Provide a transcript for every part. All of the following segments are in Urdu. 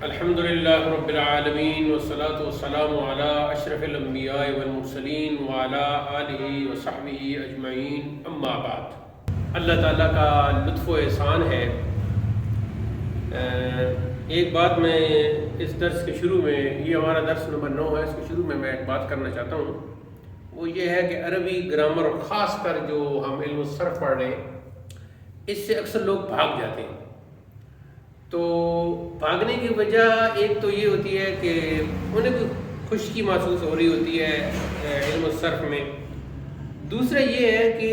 الحمد للہ رب العالمین والصلاة والسلام علی اشرف الانبیاء والمرسلین وعلی آلہ وصحبہ اجمعین، اما بعد۔ اللہ تعالیٰ کا لطف و احسان ہے۔ ایک بات میں اس درس کے شروع میں، یہ ہمارا درس نمبر 9 ہے، اس کے شروع میں ایک بات کرنا چاہتا ہوں، وہ یہ ہے کہ عربی گرامر اور خاص کر جو ہم علم الصرف پڑھ رہے ہیں، اس سے اکثر لوگ بھاگ جاتے ہیں۔ تو بھاگنے کی وجہ ایک تو یہ ہوتی ہے کہ انہیں کوئی خشکی محسوس ہو رہی ہوتی ہے علم الصرف میں۔ دوسرا یہ ہے کہ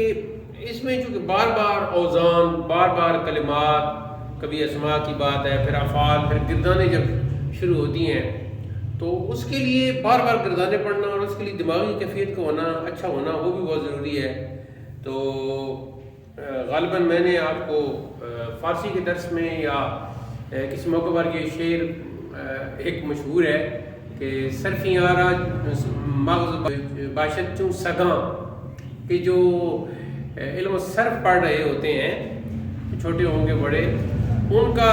اس میں چونکہ بار بار اوزان، بار بار کلمات، کبھی اسماء کی بات ہے، پھر افعال، پھر گردانیں جب شروع ہوتی ہیں تو اس کے لیے بار بار گردانیں پڑھنا اور اس کے لیے دماغی کیفیت کا ہونا، اچھا ہونا، وہ بھی بہت ضروری ہے۔ تو غالباً میں نے آپ کو فارسی کے درس میں یا کسی موقع پر یہ شعر ایک مشہور ہے کہ صرفی آرا مغز باشد چوں سگاں، کہ جو علم صرف پڑھ رہے ہوتے ہیں، چھوٹے ہوں گے بڑے، ان کا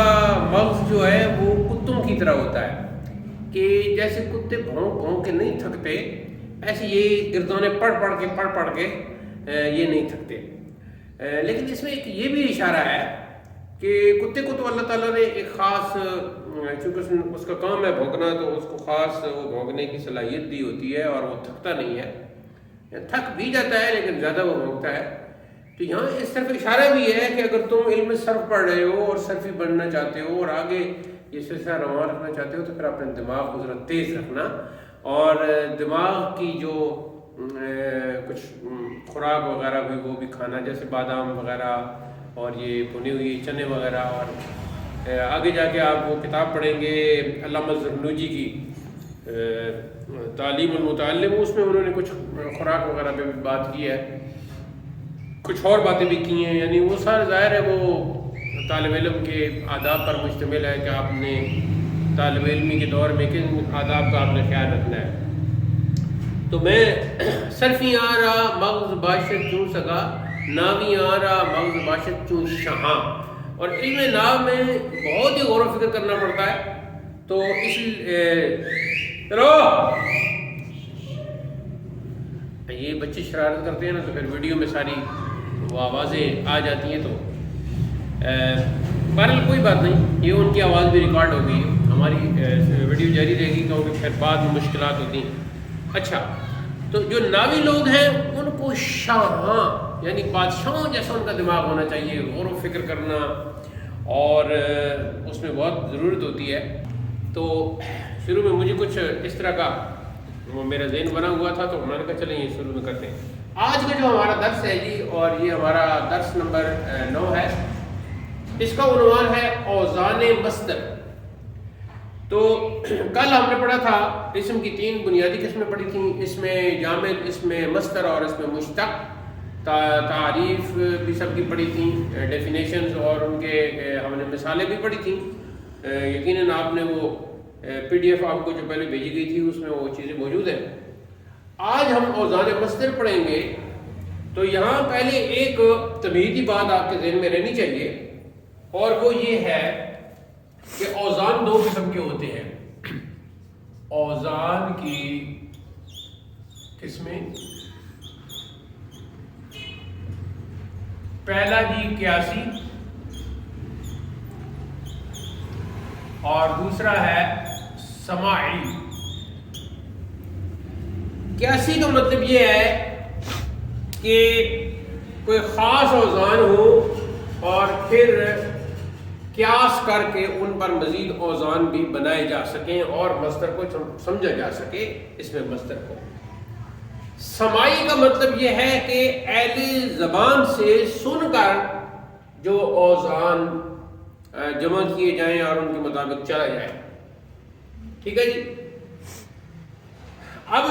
مغز جو ہے وہ کتوں کی طرح ہوتا ہے کہ جیسے کتے بھونک بھونک کے نہیں تھکتے، ایسے یہ گردانے پڑھ پڑھ کے یہ نہیں تھکتے۔ لیکن اس میں ایک یہ بھی اشارہ ہے کہ کتے کو تو اللہ تعالیٰ نے ایک خاص، چونکہ اس کا کام ہے بھونکنا، تو اس کو خاص وہ بھونکنے کی صلاحیت دی ہوتی ہے اور وہ تھکتا نہیں ہے، تھک بھی جاتا ہے لیکن زیادہ وہ بھونکتا ہے۔ تو یہاں اس طرف اشارہ بھی ہے کہ اگر تم علم صرف پڑھ رہے ہو اور صرفی بننا چاہتے ہو اور آگے یہ سلسلہ رواں رکھنا چاہتے ہو، تو پھر اپنے دماغ کو ذرا تیز رکھنا اور دماغ کی جو کچھ خوراک وغیرہ بھی وہ بھی کھانا، جیسے بادام وغیرہ اور یہ بھنی ہوئی چنے وغیرہ۔ اور آگے جا کے آپ وہ کتاب پڑھیں گے علامہ زرنوجی کی تعلیم المتعلم، اس میں انہوں نے کچھ خوراک وغیرہ پہ بھی بات کی ہے، کچھ اور باتیں بھی کی ہیں۔ یعنی وہ سارا ظاہر ہے وہ طالب علم کے آداب پر مشتمل ہے کہ آپ نے طالب علمی کے دور میں کن آداب کا آپ نے خیال رکھنا ہے۔ تو میں صرفی آرا مغز باشد چوں سگا، ناوی آرا مغز باشد چوں شہاں۔ اور علم ناو میں بہت ہی غور و فکر کرنا پڑتا ہے۔ تو اس یہ بچے شرارت کرتے ہیں نا، تو پھر ویڈیو میں ساری وہ آوازیں آ جاتی ہیں، تو بہرحال کوئی بات نہیں، یہ ان کی آواز بھی ریکارڈ ہو گئی، ہماری ویڈیو جاری رہے گی کیونکہ پھر بعد میں مشکلات ہوتی ہیں۔ اچھا، تو جو ناوی لوگ ہیں ان کو شاہاں یعنی بادشاہوں جیسا ان کا دماغ ہونا چاہیے، غور و فکر کرنا، اور اس میں بہت ضرورت ہوتی ہے۔ تو شروع میں مجھے کچھ اس طرح کا وہ میرا ذہن بنا ہوا تھا، تو میں نے کہا چلیں یہ شروع میں کرتے ہیں۔ آج کا جو ہمارا درس ہے جی، اور یہ ہمارا درس نمبر 9 ہے، اس کا عنوان ہے اوزان مصدر۔ تو کل ہم نے پڑھا تھا اسم کی 3 بنیادی قسمیں پڑھی تھیں، اس میں جامد، اس میں مصدر اور اس میں مشتق۔ تعریف بھی سب کی پڑھی تھیں، ڈیفینیشنز اور ان کے ہم نے مثالیں بھی پڑھی تھیں۔ یقیناً آپ نے وہ پی ڈی ایف آپ کو جو پہلے بھیجی گئی تھی اس میں وہ چیزیں موجود ہیں۔ آج ہم اوزان مصدر پڑھیں گے، تو یہاں پہلے ایک تمہیدی بات آپ کے ذہن میں رہنی چاہیے، اور وہ یہ ہے کہ اوزان 2 قسم کے ہوتے ہیں۔ اوزان کی قسمیں، پہلا جی قیاسی اور دوسرا ہے سماعی۔ قیاسی کا مطلب یہ ہے کہ کوئی خاص اوزان ہو اور پھر قیاس کر کے ان پر مزید اوزان بھی بنائے جا سکیں اور مصدر کو سمجھا جا سکے، اس میں مصدر کو۔ سماعی کا مطلب یہ ہے کہ اہل زبان سے سن کر جو اوزان جمع کیے جائیں اور ان کے مطابق چلا جائے۔ ٹھیک ہے جی۔ اب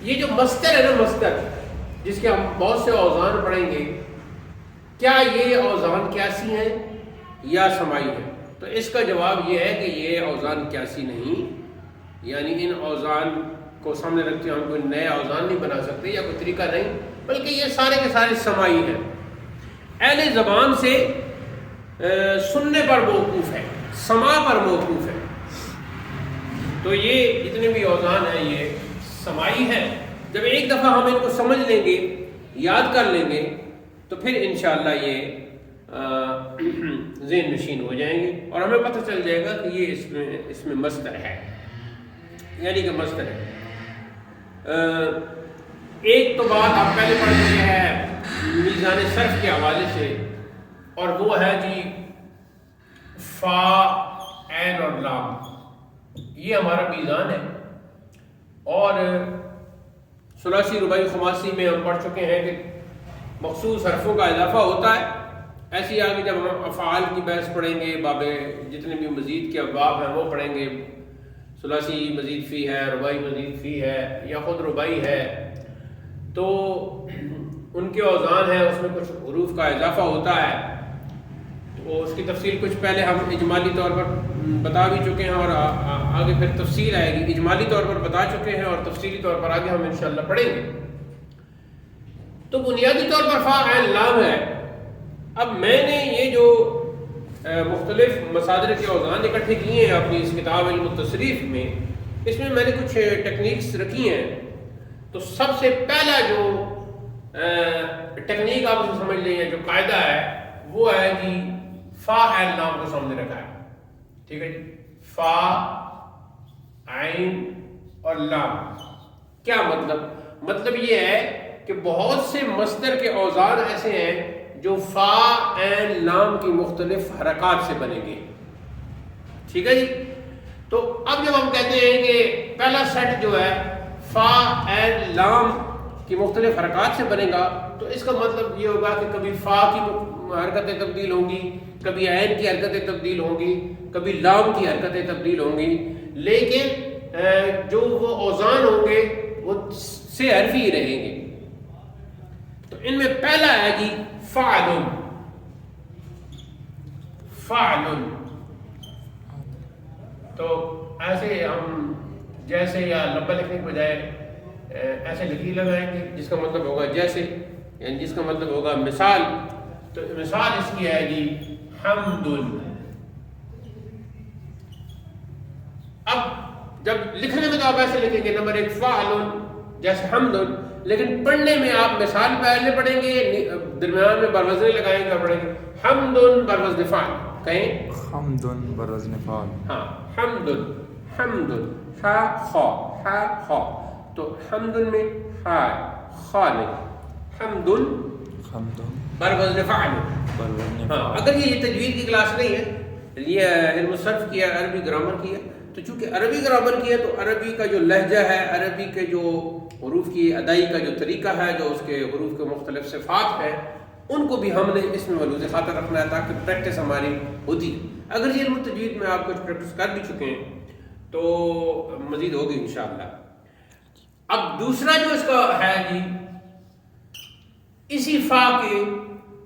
یہ جو مصدر ہے نا، مصدر جس کے ہم بہت سے اوزان پڑھیں گے، کیا یہ اوزان قیاسی ہیں یا سماعی ہیں؟ تو اس کا جواب یہ ہے کہ یہ اوزان قیاسی نہیں، یعنی ان اوزان کو سامنے رکھتے ہم کوئی نئے اوزان نہیں بنا سکتے یا کوئی طریقہ نہیں، بلکہ یہ سارے کے سارے سماعی ہیں، اہل زبان سے سننے پر موقوف ہے، سما پر موقوف ہے. تو یہ جتنے بھی اوزان ہیں یہ سمائی ہیں. جب ایک دفعہ ہم ان کو سمجھ لیں گے، یاد کر لیں گے، تو پھر انشاءاللہ یہ ذہن نشین ہو جائیں گے اور ہمیں پتہ چل جائے گا کہ یہ اس میں مصدر ہے، یعنی کہ مصدر ہے. ایک تو بات آپ پہلے پڑھ چکے ہیں میزان صرف کے حوالے سے، اور وہ ہے جی فا، عین اور لام. یہ ہمارا میزان ہے. اور ثلاثی، رباعی، خماسی میں ہم پڑھ چکے ہیں کہ مخصوص حرفوں کا اضافہ ہوتا ہے. ایسی آگے جب ہم افعال کی بحث پڑھیں گے، باب جتنے بھی مزید کے ابواب ہیں وہ پڑھیں گے. ثلاثی مزید فی ہے، رباعی مزید فی ہے، یا خود رباعی ہے، تو ان کے اوزان ہیں، اس میں کچھ حروف کا اضافہ ہوتا ہے. تو اس کی تفصیل کچھ پہلے ہم اجمالی طور پر بتا بھی چکے ہیں، اور آگے پھر تفصیل آئے گی. اجمالی طور پر بتا چکے ہیں اور تفصیلی طور پر آگے ہم انشاءاللہ پڑھیں گے. تو بنیادی طور پر فا، عین، لام ہے. اب میں نے یہ جو مختلف مصادر کے اوزان اکٹھے کیے ہیں اپنی اس کتاب علم التصریف میں، اس میں نے کچھ ٹیکنیکس رکھی ہیں. تو سب سے پہلا جو ٹیکنیک آپ اسے سمجھ لیں، جو قاعدہ ہے وہ ہے جی فا، عین، لام کو سامنے رکھا ہے. ٹھیک ہے جی، فا، عین اور لام. کیا مطلب یہ ہے کہ بہت سے مصدر کے اوزان ایسے ہیں جو فا، عین، لام کی مختلف حرکات سے بنیں گے. ٹھیک ہے جی. تو اب جب ہم کہتے ہیں کہ پہلا سیٹ جو ہے فا، عین، لام کی مختلف حرکات سے بنے گا، تو اس کا مطلب یہ ہوگا کہ کبھی فا کی حرکتیں تبدیل ہوں گی، کبھی عین کی حرکتیں تبدیل ہوں گی، کبھی لام کی حرکتیں تبدیل ہوں گی. لیکن جو وہ اوزان ہوں گے وہ سے حرفی ہی رہیں گے. تو ان میں پہلا ہے جی فعل. تو ایسے ہم جیسے یا لمبا لکھنے کے بجائے ایسے لکیر لگائیں گے جس کا مطلب ہوگا جیسے، یعنی جس کا مطلب ہوگا مثال. تو مثال اس کی ہے جی حمد. اب جب لکھنے میں تو آپ ایسے لکھیں گے، نمبر ایک فعل جیسے حمد، لیکن پڑھنے میں آپ مثال پہلے پڑھیں گے، درمیان میں بروزن لگائیں گے اور پڑھیں گے حمد بروزن فعل. کہیں حمد بروزن فعل. ہاں، حمد، حمد، ہا خا، ہا خا. تو حمد میں ہا، خا نہیں، حمد بروزن فعل. ہاں، اگر یہ تجوید کی کلاس نہیں ہے، یہ علم الصرف کی ہے، عربی گرامر کی ہے، تو چونکہ عربی گرامر کی ہے تو عربی کا جو لہجہ ہے، عربی کے جو حروف کی ادائی کا جو طریقہ ہے، جو اس کے حروف کے مختلف صفات ہیں، ان کو بھی ہم نے اس میں ملحوظ خاطر رکھنا ہے تاکہ پریکٹس ہماری ہوتی. اگر یہ علم التجوید میں آپ کچھ پریکٹس کر بھی چکے ہیں تو مزید ہوگی انشاءاللہ. اب دوسرا جو اس کا ہے جی، اسی فا کے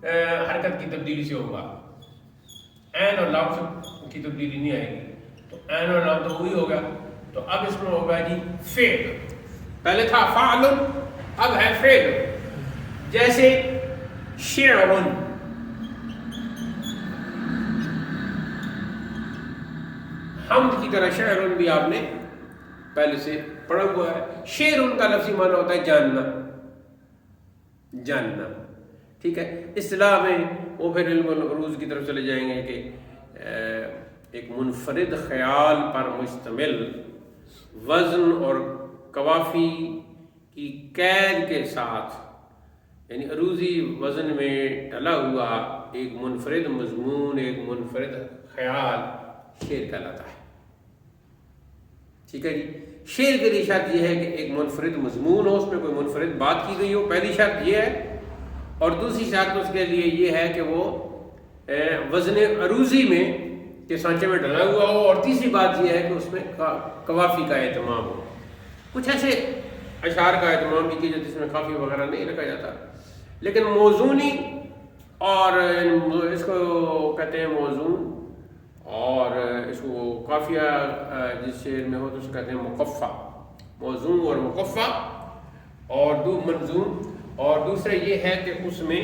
حرکت کی تبدیلی سے ہوگا. عین اور لام سے کی تبدیلی نہیں آئے گی. تو عین اور لام تو وہی ہوگا. تو اب اس میں ہوگا جی فعل. پہلے تھا فعل، اب ہے فعل. جیسے شعر، حمد کی طرح شعر بھی آپ نے پہلے سے پڑھا ہوا ہے. شعر ان کا لفظی معنی ہوتا ہے جاننا، جاننا. ٹھیک ہے. اصطلاح میں وہ پھر علم العروض کی طرف چلے جائیں گے کہ ایک منفرد خیال پر مشتمل وزن اور قوافی کی قید کے ساتھ، یعنی عروضی وزن میں ڈلا ہوا ایک منفرد مضمون، ایک منفرد خیال شعر کہلاتا ہے. ٹھیک ہے جی. شعر کے لیے شرط یہ ہے کہ ایک منفرد مضمون ہو، اس میں کوئی منفرد بات کی گئی ہو، پہلی شرط یہ ہے. اور دوسری شرط اس کے لیے یہ ہے کہ وہ وزن عروضی میں کے سانچے میں ڈلا ہوا ہو. اور تیسری بات یہ ہے کہ اس میں قوافی کا اہتمام ہو. کچھ ایسے اشعار کا اہتمام بھی کیا جس میں قافیہ وغیرہ نہیں رکھا جاتا، لیکن موزونی، اور اس کو کہتے ہیں موزون، اور اس کو قافیہ جس شعر میں ہو تو اس کو کہتے ہیں مقفع. موزون اور مقفع اور دو منظوم. اور دوسرا یہ ہے کہ اس میں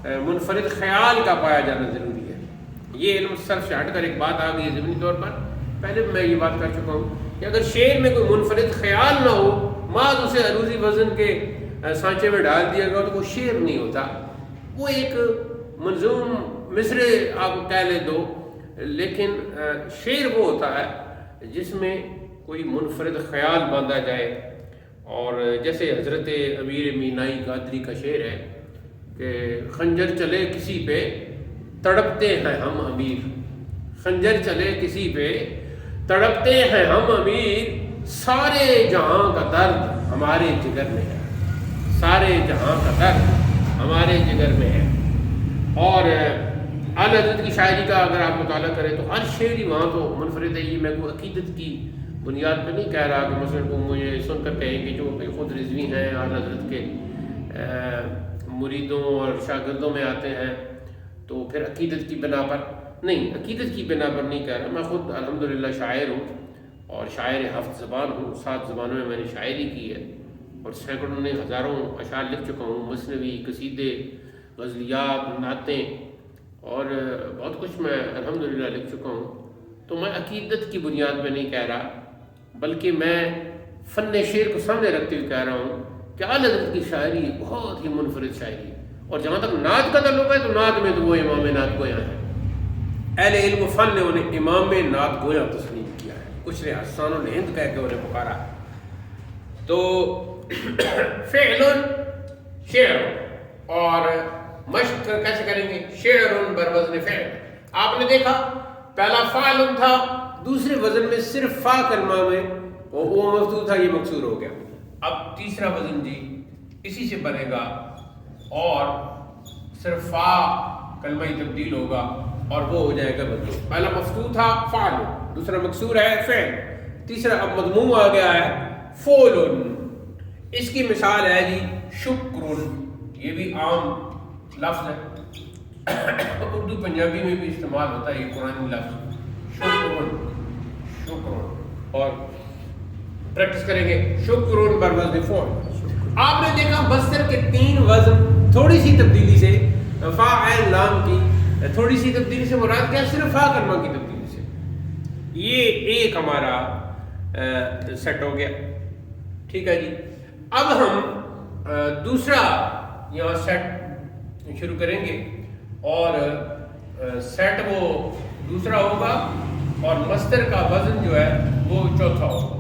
منفرد خیال کا پایا جانا ضروری ہے. یہ علم صرف سے ہٹ کر ایک بات آ گئی ہے ضمنی طور پر. پہلے بھی میں یہ بات کر چکا ہوں کہ اگر شعر میں کوئی منفرد خیال نہ ہو، بعض اسے عروضی وزن کے سانچے میں ڈال دیا گیا تو وہ شعر نہیں ہوتا، وہ ایک منظوم مصرے آپ کہہ لیں دو. لیکن شعر وہ ہوتا ہے جس میں کوئی منفرد خیال باندھا جائے. اور جیسے حضرت امیر مینائی قادری کا شعر ہے کہ خنجر چلے کسی پہ تڑپتے ہیں ہم امیر، خنجر چلے کسی پہ تڑپتے ہیں ہم امیر، سارے جہاں کا درد ہمارے جگر میں ہے، سارے جہاں کا درد ہمارے جگر میں ہے. اور اعلیٰ حضرت کی شاعری کا اگر آپ مطالعہ کریں تو ہر شعر ہی وہاں تو منفرد ہے. یہ میں کوئی عقیدت کی بنیاد پہ نہیں کہہ رہا کہ مثلا کو مجھے سن کر کہیں کہ جو خود رضوی ہیں اعلیٰ حضرت کے مریدوں اور شاگردوں میں آتے ہیں تو پھر عقیدت کی بنا پر نہیں، عقیدت کی بنا پر نہیں کہہ رہا. میں خود الحمدللہ شاعر ہوں اور شاعر 7 زبان ہوں، 7 زبانوں میں نے شاعری کی ہے اور سینکڑوں نے ہزاروں اشعار لکھ چکا ہوں، مثنوی، قصیدے، غزلیات، نعتیں اور بہت کچھ میں الحمدللہ لکھ چکا ہوں. تو میں عقیدت کی بنیاد پہ نہیں کہہ رہا، بلکہ میں فن شعر کو سامنے رکھتے ہوئے کہہ رہا ہوں کہ اعلیٰ حضرت کی شاعری بہت ہی منفرد شاعری ہے. اور جہاں تک نعت کا تعلق ہے تو نعت میں تو وہ امام نعت گویا ہیں. اہل علم و فن نے انہیں امام نعت گویا تسلیم کیا ہے، کچھ نے حسان الہند کہہ کے انہیں پکارا. تو فعل شعر اور مشق کیسے کریں گے؟ شعر بر وزن فعل. آپ نے دیکھا پہلا فعل تھا، دوسرے وزن میں صرف فا کلمہ میں وہ مفتوح تھا، یہ مکسور ہو گیا. اب تیسرا وزن جی اسی سے بنے گا اور صرف فا کلمہ ہی تبدیل ہوگا اور وہ ہو جائے گا مفتوح. پہلا مفتوح تھا فعل، دوسرا مکسور ہے فعل، تیسرا اب مضموم آ گیا ہے فعل. اس کی مثال ہے جی شکر، یہ بھی عام لفظ ہے، اردو پنجابی میں بھی استعمال ہوتا ہے یہ قرآنی لفظ شکر. شکر اور پریکٹس کریں گے شکر بر وزن فعل. آپ نے دیکھا مصدر کے 3 وزن تھوڑی سی تبدیلی سے، فا عین لام کی تھوڑی سی تبدیلی سے مراد کیا؟ صرف فا کلمہ کی تبدیلی سے. یہ ایک ہمارا سیٹ ہو گیا. ٹھیک ہے جی. اب ہم دوسرا یہاں سیٹ شروع کریں گے اور سیٹ وہ دوسرا ہوگا اور مصدر کا وزن جو ہے وہ چوتھا ہوگا.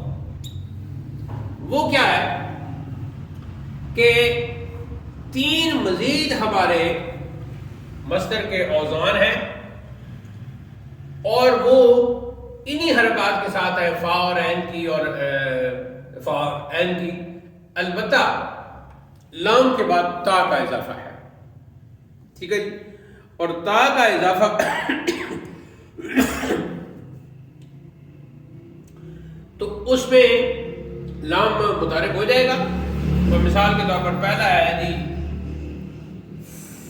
وہ کیا ہے کہ 3 مزید ہمارے مصدر کے اوزان ہیں اور وہ انہی حرکات کے ساتھ ہیں، فا اور عین کی اور فا عین کی. البتہ لام کے بعد تا کا اضافہ ہے. ٹھیک ہے جی. اور تا کا اضافہ تو اس میں لام متحرک ہو جائے گا. اور مثال کے طور پر پہلا ہے جی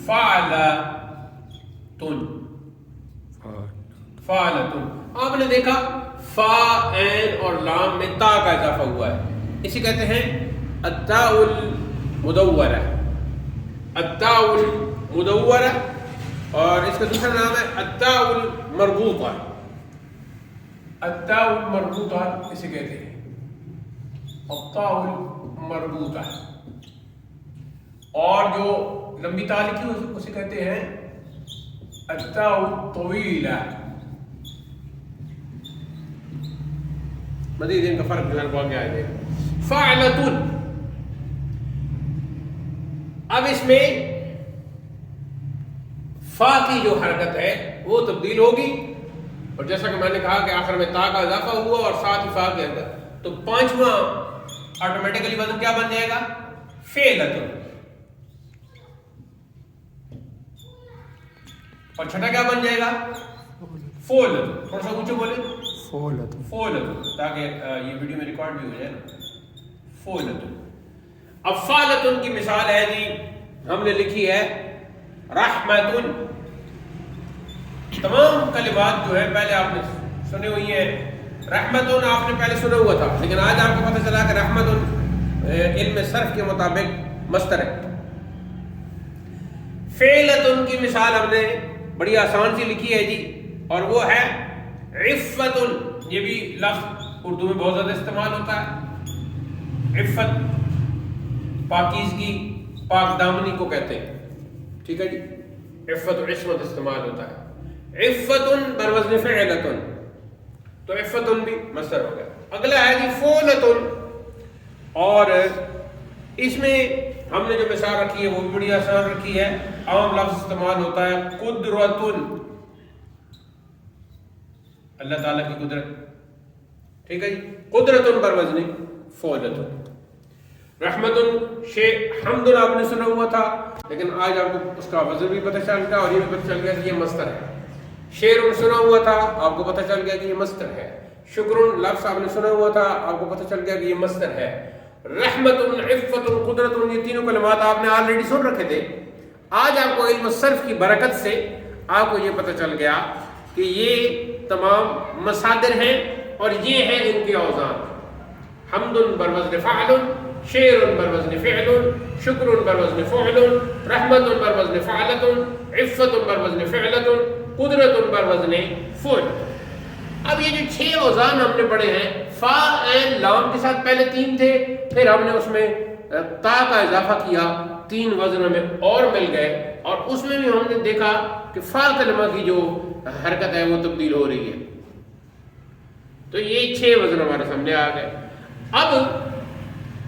فعلتن. فعلتن آپ نے دیکھا فا عین اور لام میں تا کا اضافہ ہوا ہے، اسے کہتے ہیں التاء المدورہ. التاء المدورہ اور اس کا دوسرا نام ہے التاء المربوطہ. التاء المربوطہ اسے کہتے ہیں التاء المربوطہ. اور جو لمبی تا لکھی اسے کہتے ہیں التاء الطویلہ. مزید ان کا فرق جو ہے آ جائے گا. فعلتن، اب اس میں فا کی جو حرکت ہے وہ تبدیل ہوگی اور جیسا کہ میں نے کہا کہ آخر میں تا کا اضافہ ہوا اور ساتھ ہی فا کی حرکت، تو 5واں آٹومیٹیکلی وزن کیا بن جائے گا؟ فعلتن. اور چھٹا کیا بن جائے گا؟ فعلتن. تھوڑا سا اونچے بولے فعلتن تاکہ یہ ویڈیو میں ریکارڈ بھی ہو جائے نا. فعلتن. اب فعلتن کی مثال ہے جی ہم نے لکھی ہے رحمتن. تمام کلمات جو ہے پہلے آپ نے سنے ہوئی ہیں. رحمتن آپ نے پہلے سنا ہوا تھا لیکن آج آپ کو پتہ چلا کہ رحمتن علم صرف کے مطابق مصدر ہے. فعلتن کی مثال ہم نے بڑی آسان سی لکھی ہے جی، اور وہ ہے عفت. یہ بھی لفظ اردو میں بہت زیادہ استعمال ہوتا ہے. عفت پاکیزگی، پاک دامنی کو کہتے ہیں. ٹھیک ہے جی، عفت و عصمت استعمال ہوتا ہے. عفت بروزن فعلت، تو عفت بھی مصدر ہو گیا. اگلا ہے جی فولت، اور اس میں ہم نے جو مثال رکھی ہے وہ بھی بڑی آسان رکھی ہے. عام لفظ استعمال ہوتا ہے قدرت، اللہ تعالیٰ کی قدرت. ٹھیک ہے جی، قدرت بروزن فولت. رحمت حمد آپ نے سنا ہوا تھا، لیکن آج آپ کو اس کا وزن بھی پتہ چل گیا اور یہ بھی پتہ چل گیا کہ یہ مصدر ہے. شعر سنا ہوا تھا، آپ کو پتہ چل گیا کہ یہ مصدر ہے. شکر لفظ آپ نے سنا ہوا تھا، آپ کو پتہ چل گیا کہ یہ مصدر ہے. رحمت، عفت، قدرت، یہ تینوں کلمات آپ نے آلریڈی سن رکھے تھے. آج آپ کو علم صرف کی برکت سے آپ کو یہ پتہ چل گیا کہ یہ تمام مصادر ہیں اور یہ ہیں ان کے اوزان. حمد بروزن فعل، شعر بروزن فعل، شکر بروزن فعل، رحمت بروزن فعلت، عفت بروزن فعلت، قدرت بروزن فعل. اب یہ جو 6 اوزان ہم نے پڑھے ہیں، فا عین لام کے ساتھ پہلے 3 تھے، پھر ہم نے اس میں تا کا اضافہ کیا، 3 وزن ہمیں اور مل گئے، اور اس میں بھی ہم نے دیکھا کہ فا کلمہ کی جو حرکت ہے وہ تبدیل ہو رہی ہے. تو یہ 6 وزن ہمارے سامنے آ گئے. اب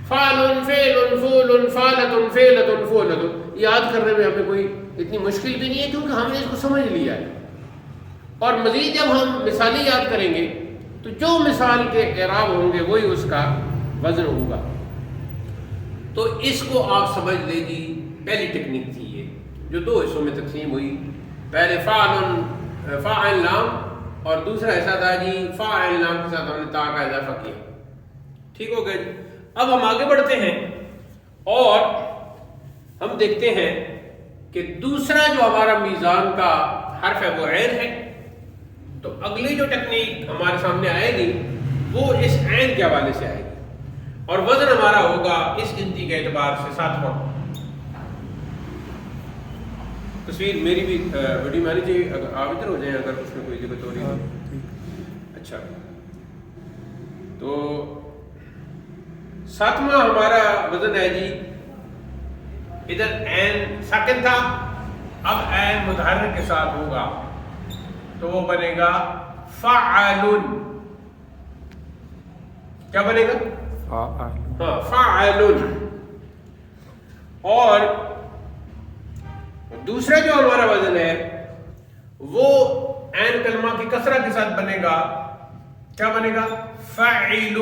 فعل، فعل، فول، فعلت، فعلت، فولت یاد کرنے میں ہمیں کوئی اتنی مشکل بھی نہیں ہے، کیونکہ ہم نے اس کو سمجھ لیا ہے. اور مزید جب ہم مثالیں یاد کریں گے تو جو مثال کے اعراب ہوں گے وہی اس کا وزن ہوگا. تو اس کو آپ سمجھ لیں جی، پہلی ٹیکنیک تھی یہ جو 2 حصوں میں تقسیم ہوئی. پہلے فاعل لام، اور دوسرا حصہ تھا جی فاعل لام کے ساتھ ہم نے تا کا اضافہ کیا. ٹھیک ہو گیا جی. اب ہم آگے بڑھتے ہیں اور ہم دیکھتے ہیں کہ دوسرا جو ہمارا میزان کا حرف ہے وہ عین ہے. تو اگلی جو ٹیکنیک ہمارے سامنے آئے گی وہ اس عین کے حوالے سے آئے گی، اور وزن ہمارا ہوگا اس گنتی کے اعتبار سے 7واں. تصویر میری بھی ویڈیو میں چاہیے، اگر آپ ادھر ہو جائیں اگر اس میں کوئی دقت ہو رہی ہے. اچھا، تو 7واں ہمارا وزن ہے جی، ادھر عین ساکن تھا، اب عین متحرک کے ساتھ ہوگا تو وہ بنے گا فعل. کیا بنے گا؟ ہاں، فعل. اور دوسرا جو ہمارا وزن ہے وہ عین کلمہ کی کسرہ کے ساتھ بنے گا. کیا بنے گا؟ فعل.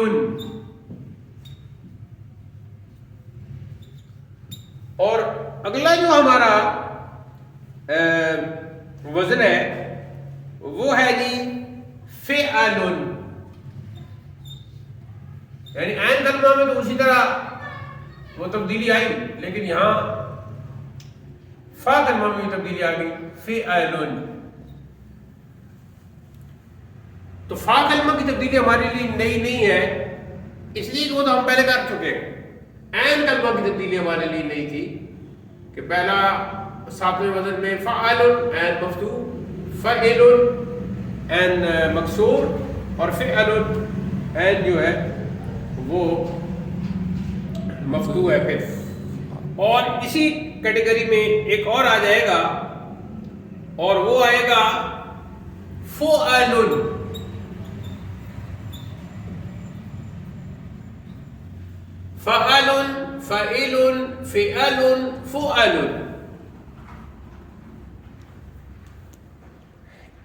اور اگلا جو ہمارا وزن ہے وہ ہے جی فعل. یعنی عین کلمہ میں تو اسی طرح وہ تبدیلی آئی، لیکن یہاں فا کلمہ میں بھی تبدیلی آ گئی، فعل. تو فا کلمہ کی تبدیلی ہمارے لیے نئی نہیں ہے، اس لیے کہ وہ تو ہم پہلے کر چکے. عین کلمہ کی تبدیلی ہمارے لیے نہیں تھی کہ پہلا 7ویں وزن میں فعل عین مفتوح، فعل عین مکسور، اور فعل عین جو ہے وہ مفتوح ہے. پھر اور اسی کیٹیگری میں ایک اور آ جائے گا، اور وہ آئے گا فعل. فعل، فعل، فعل، فعل.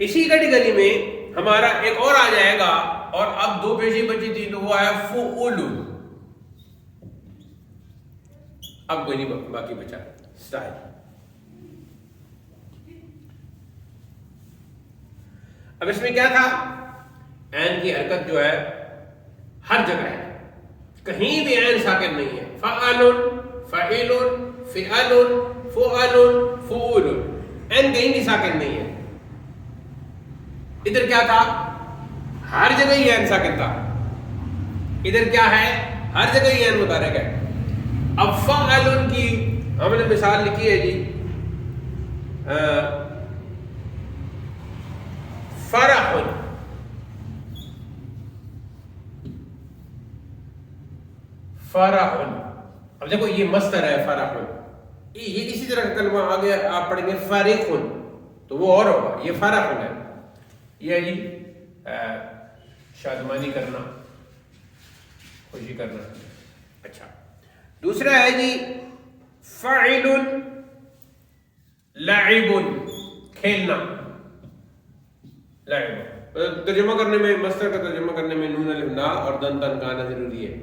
اسی کیٹیگری میں ہمارا ایک اور آ جائے گا، اور اب 2 پیشی بچی تھی تو وہ آیا فعل. اب کوئی نہیں باقی بچا سٹائل. اب اس میں کیا تھا؟ عین کی حرکت جو ہے ہر جگہ ہے، کہیں بھی عین ساکن نہیں ہے. فعل، فعل، فعل، فعل، فعول، عین کہیں بھی ساکن نہیں ہے. ادھر کیا تھا؟ ہر جگہ ہی عین ساکن تھا. ادھر کیا ہے؟ ہر جگہ ہی عین متحرک ہے. اب فعل کی ہم نے مثال لکھی ہے جی، فرح. فرح. اب دیکھو یہ مصدر ہے فرح. یہ اسی طرح کا کلمہ آگے آپ پڑھیں گے فارق، تو وہ اور ہوگا. یہ فرح ہے، یہ ہے جی شادمانی کرنا، خوشی کرنا. اچھا، دوسرا ہے جی فاعل لاعب، کھیلنا. لاعب ترجمہ کرنے میں، مصدر کا ترجمہ کرنے میں نون الف نا اور دن تن کا آنا ضروری ہے،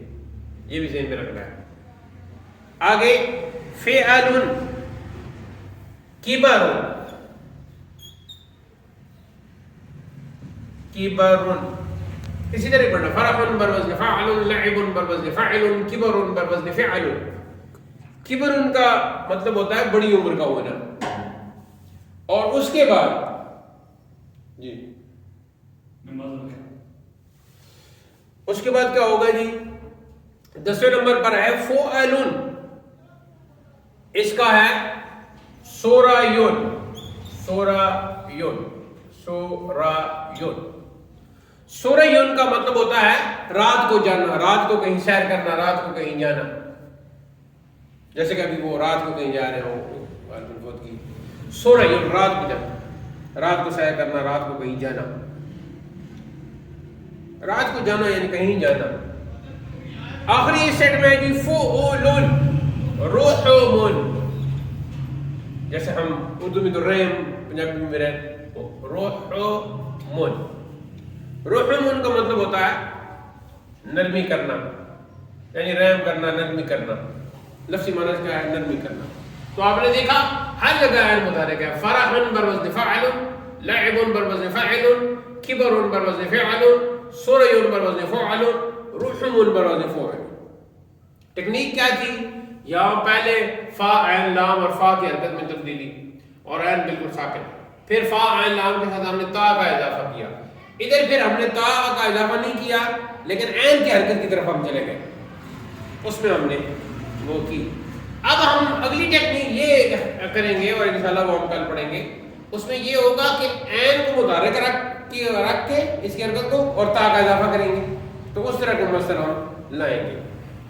یہ بھی ذہن میں رکھنا ہے. آگے فعل کبر. کبر اسی طرح پڑھنا، فرح بر وزن فاعل، لعب بر وزن فاعل، کبر بر وزن فعل. کبر ان کا مطلب ہوتا ہے بڑی عمر کا ہونا. اور اس کے بعد جی اس کے بعد کیا ہوگا جی؟ 10ویں نمبر پر ہے فعل، اس کا ہے سورایون. سورایون، سورایون. سورایون کا مطلب ہوتا ہے رات کو جانا، رات کو کہیں سیر کرنا، رات کو کہیں جانا. جیسے کہ ابھی وہ رات کو کہیں جا رہے ہو، کی سورایون رات کو جانا، رات کو سیر کرنا، رات کو کہیں جانا. رات کو جانا یعنی کہیں جانا. آخری سیٹ میں ہے جی فعول روحون. جیسے ہم اردو میں تو رحم، پنجابی میں روحون. روحون کا مطلب ہوتا ہے نرمی کرنا، یعنی رحم کرنا، نرمی کرنا. لفظی معنی کیا ہے؟ نرمی کرنا. تو آپ نے دیکھا ہر جگہ عین متحرک ہے. فرح بر وزن فاعل، لعب بر وزن فاعل، کبر بر وزن فعل، سوریون بر وزن فعل، روحون بر وزن فعل. ٹیکنیک کیا تھی؟ یہاں پہلے فا عین لام اور فا کی حرکت میں تبدیلی اور عین بالکل ساکن. پھر فا عین لام کے ساتھ ہم نے تا کا اضافہ کیا. ادھر پھر ہم نے تا کا اضافہ نہیں کیا، لیکن عین کی حرکت کی طرف ہم چلے گئے، اس میں ہم نے وہ کی. اب ہم اگلی ٹیکنیک یہ کریں گے اور انشاءاللہ وہ ہم کل پڑھیں گے. اس میں یہ ہوگا کہ عین کو متحرک رکھ کے اس کی حرکت کو اور تا کا اضافہ کریں گے. تو اس طرح کے مسئلہ ہم لائیں گے.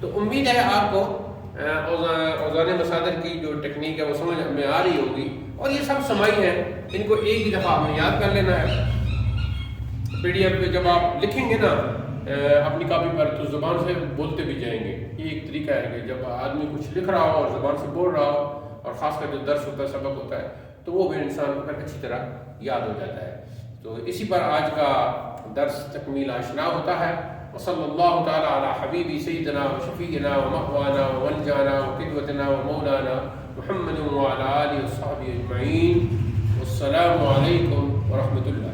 تو امید ہے آپ کو اوزان مصادر کی جو ٹیکنیک ہے وہ سمجھ میں آ رہی ہوگی. اور یہ سب سمائی ہیں، ان کو ایک ہی دفعہ آپ نے یاد کر لینا ہے. پی ڈی ایف پہ جب آپ لکھیں گے نا اپنی کاپی پر تو زبان سے بولتے بھی جائیں گے. یہ ایک طریقہ ہے کہ جب آدمی کچھ لکھ رہا ہو اور زبان سے بول رہا ہو، اور خاص کر جو درس ہوتا ہے، سبق ہوتا ہے، تو وہ بھی انسان کو اچھی طرح یاد ہو جاتا ہے. تو اسی پر آج کا درس تکمیل اشنا ہوتا ہے. وصلی اللہ تعالی علی حبیبی سیدنا و شفیعنا و مأوانا و ملجانا و قدوتنا و مولانا محمد و علی آلہ و صحبہ اجمعین. والسلام علیکم ورحمۃ اللہ.